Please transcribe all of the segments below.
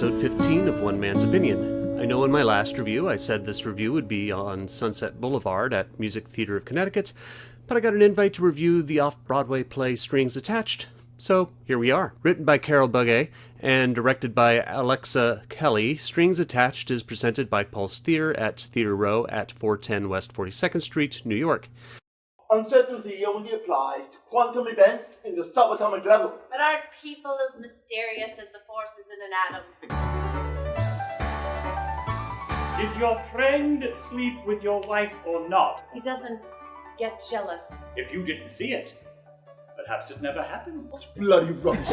episode 15 of One Man's Opinion. I know in my last review I said this review would be on Sunset Boulevard at Music Theater of Connecticut, but I got an invite to review the Off-Broadway play Strings Attached, so here we are. Written by Carole Bugge and directed by Alexa Kelly, Strings Attached is presented by Pulse Theatre at Theatre Row at 410 West 42nd Street, New York. Uncertainty only applies to quantum events in the subatomic level. But aren't people as mysterious as the forces in an atom? Did your friend sleep with your wife or not? He doesn't get jealous. If you didn't see it, perhaps it never happened. What's bloody rubbish?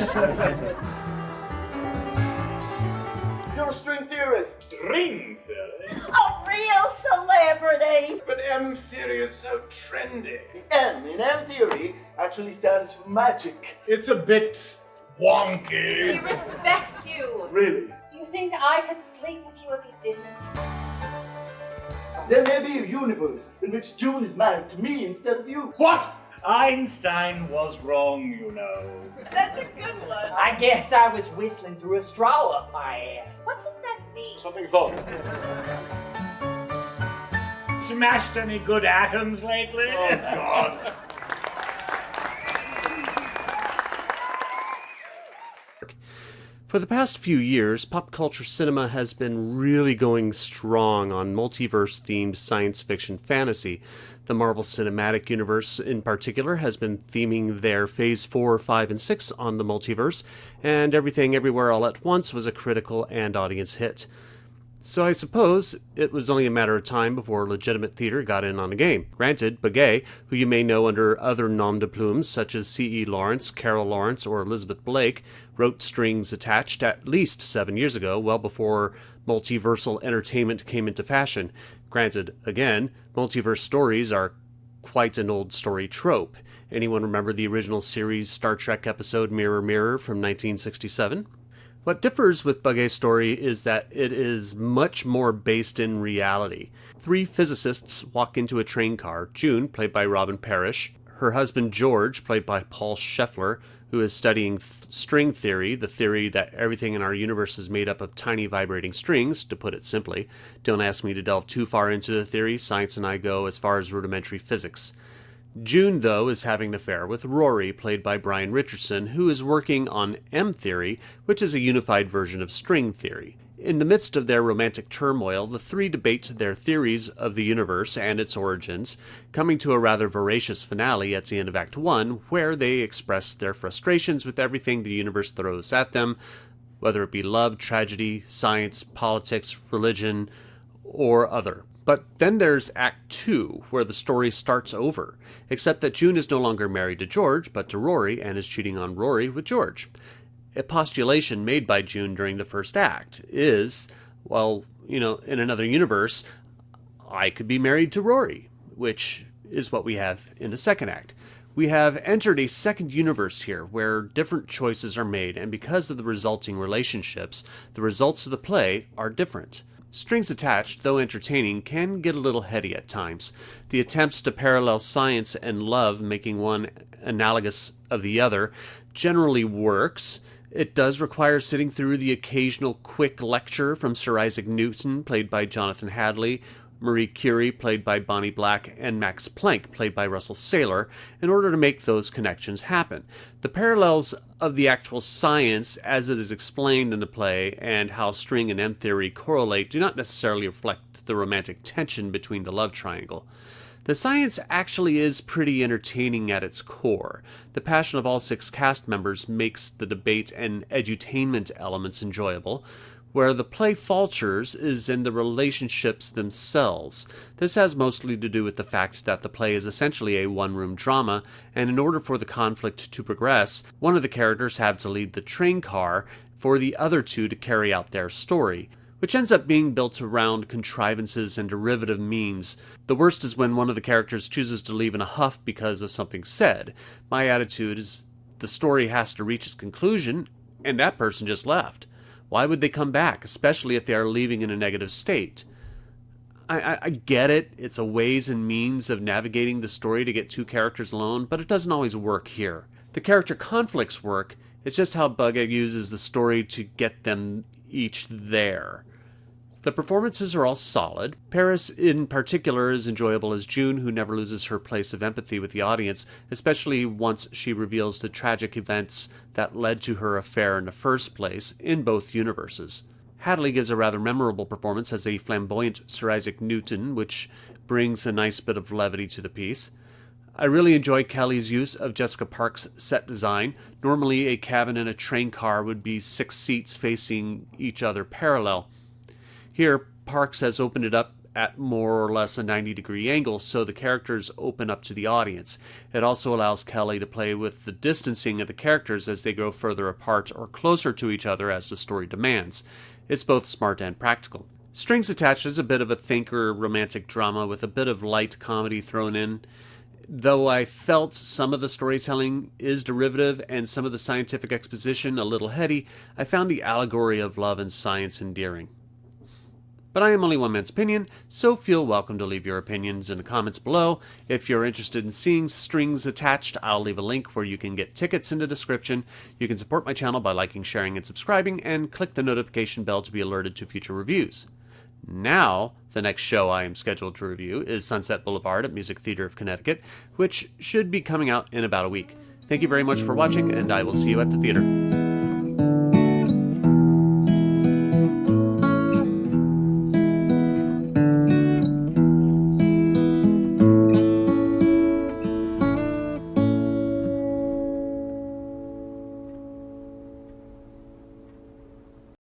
You're a string theorist. String theory? A real celebrity! But M theory is so trendy. The M in M theory actually stands for magic. It's a bit wonky. He respects you. Really? Do you think I could sleep with you if you didn't? There may be a universe in which June is married to me instead of you. What? Einstein was wrong, you know. That's a good one. I guess I was whistling through a straw up my ass. What does that mean? Something fun. Smashed any good atoms lately? Oh, God. For the past few years, pop culture cinema has been really going strong on multiverse-themed science fiction fantasy. The Marvel Cinematic Universe, in particular, has been theming their Phase 4, 5, and 6 on the multiverse, and Everything Everywhere All at Once was a critical and audience hit. So I suppose it was only a matter of time before legitimate theater got in on the game. Granted, Bugge, who you may know under other nom de plumes such as C.E. Lawrence, Carol Lawrence, or Elizabeth Blake, wrote Strings Attached at least 7 years ago, well before multiversal entertainment came into fashion. Granted, again, multiverse stories are quite an old story trope. Anyone remember the original series Star Trek episode Mirror Mirror from 1967? What differs with Bugge's story is that it is much more based in reality. Three physicists walk into a train car, June, played by Robyne Parrish, her husband George, played by Paul Schoeffler, who is studying string theory, the theory that everything in our universe is made up of tiny vibrating strings, to put it simply. Don't ask me to delve too far into the theory, science and I go as far as rudimentary physics. June, though, is having an affair with Rory, played by Brian Richardson, who is working on M theory, which is a unified version of string theory. In the midst of their romantic turmoil, the three debate their theories of the universe and its origins, coming to a rather voracious finale at the end of Act 1, where they express their frustrations with everything the universe throws at them, whether it be love, tragedy, science, politics, religion, or other. But then there's Act 2, where the story starts over, except that June is no longer married to George, but to Rory, and is cheating on Rory with George. A postulation made by June during the first act is, well, in another universe, I could be married to Rory, which is what we have in the second act. We have entered a second universe here, where different choices are made, and because of the resulting relationships, the results of the play are different. Strings Attached, though entertaining, can get a little heady at times. The attempts to parallel science and love, making one analogous of the other, generally works. It does require sitting through the occasional quick lecture from Sir Isaac Newton, played by Jonathan Hadley, Marie Curie, played by Bonnie Black, and Max Planck, played by Russell Saylor, in order to make those connections happen. The parallels of the actual science, as it is explained in the play, and how string and M theory correlate, do not necessarily reflect the romantic tension between the love triangle. The science actually is pretty entertaining at its core. The passion of all six cast members makes the debate and edutainment elements enjoyable. Where the play falters is in the relationships themselves. This has mostly to do with the fact that the play is essentially a one-room drama, and in order for the conflict to progress, one of the characters have to leave the train car for the other two to carry out their story, which ends up being built around contrivances and derivative means. The worst is when one of the characters chooses to leave in a huff because of something said. My attitude is the story has to reach its conclusion, and that person just left. Why would they come back, especially if they are leaving in a negative state? I get it, it's a ways and means of navigating the story to get two characters alone, but it doesn't always work here. The character conflicts work, it's just how Bugge uses the story to get them each there. The performances are all solid. Parrish, in particular, is enjoyable as June, who never loses her place of empathy with the audience, especially once she reveals the tragic events that led to her affair in the first place in both universes. Hadley gives a rather memorable performance as a flamboyant Sir Isaac Newton, which brings a nice bit of levity to the piece. I really enjoy Kelly's use of Jessica Park's set design. Normally, a cabin in a train car would be 6 seats facing each other parallel. Here, Parks has opened it up at more or less a 90-degree angle, so the characters open up to the audience. It also allows Kelly to play with the distancing of the characters as they grow further apart or closer to each other as the story demands. It's both smart and practical. Strings Attached is a bit of a thinker romantic drama with a bit of light comedy thrown in. Though I felt some of the storytelling is derivative and some of the scientific exposition a little heady, I found the allegory of love and science endearing. But I am only one man's opinion, so feel welcome to leave your opinions in the comments below. If you're interested in seeing Strings Attached, I'll leave a link where you can get tickets in the description. You can support my channel by liking, sharing, and subscribing, and click the notification bell to be alerted to future reviews. Now, the next show I am scheduled to review is Sunset Boulevard at Music Theater of Connecticut, which should be coming out in about a week. Thank you very much for watching, and I will see you at the theater.